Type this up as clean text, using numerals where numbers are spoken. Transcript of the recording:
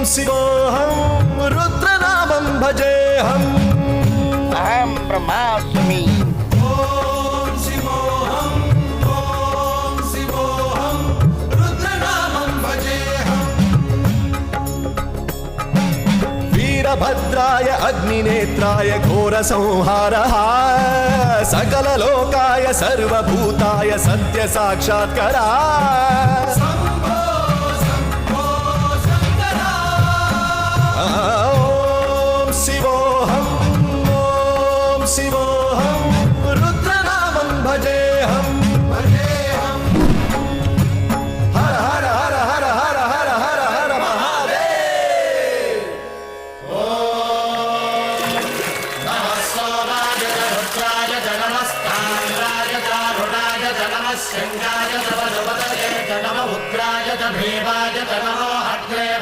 शिवोऽहं रुद्रनामं भजेऽहम् अहं ब्रह्मास्मि। ॐ शिवोऽहं रुद्रनामं भजेऽहम् वीरभद्राय अग्निनेत्राय घोरसंहारः सकललोकाय सर्वभूताय सत्यसाक्षात्करः